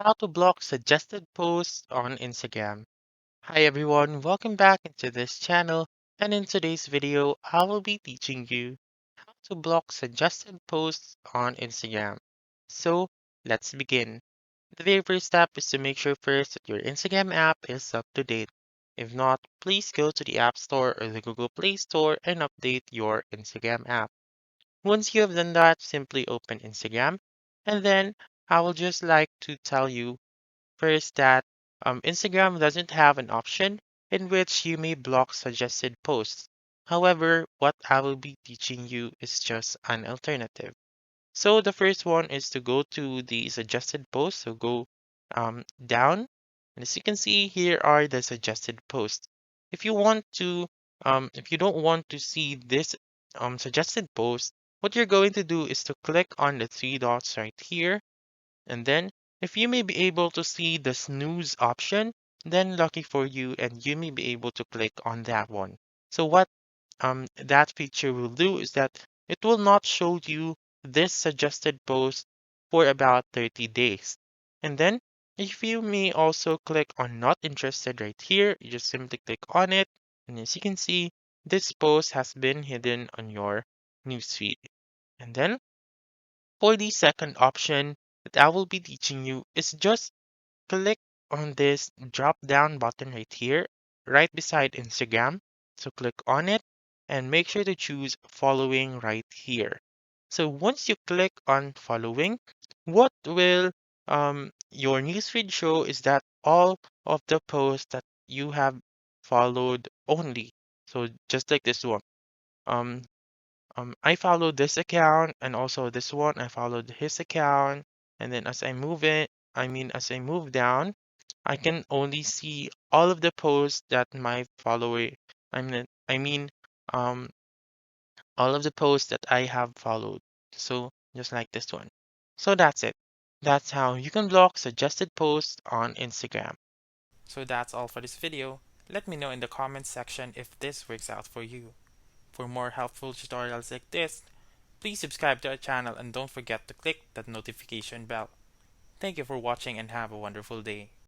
How to block suggested posts on Instagram. Hi everyone, welcome back into this channel, and in today's video I will be teaching you how to block suggested posts on Instagram. So let's begin. The very first step is to make sure first that your Instagram app is up to date. If not, please go to the App Store or the Google Play Store and update your Instagram app. Once you have done that, simply open Instagram, and then I will just like to tell you first that Instagram doesn't have an option in which you may block suggested posts. However, what I will be teaching you is just an alternative. So the first one is to go to the suggested posts. So go down, and as you can see, here are the suggested posts. If you want to, if you don't want to see this suggested post, what you're going to do is to click on the three dots right here, and then if you may be able to see the snooze option, then lucky for you and you may be able to click on that one. So what that feature will do is that it will not show you this suggested post for about 30 days. And then if you may also click on not interested right here, you just simply click on it. And as you can see, this post has been hidden on your newsfeed. And then for the second option that I will be teaching you is just click on this drop down button right here, right beside Instagram. So click on it and make sure to choose following right here. So once you click on following, what will your newsfeed show is that all of the posts that you have followed only. So just like this one. Um, I followed this account and also this one. I followed his account, and then as I move it, as I move down, I can only see all of the posts that my follower, I mean, I mean, um, all of the posts that I have followed. So just like this one. So that's it. That's how you can block suggested posts on Instagram. So that's all for this video. Let me know in the comments section if this works out for you. For more helpful tutorials like this, please subscribe to our channel and don't forget to click that notification bell. Thank you for watching and have a wonderful day.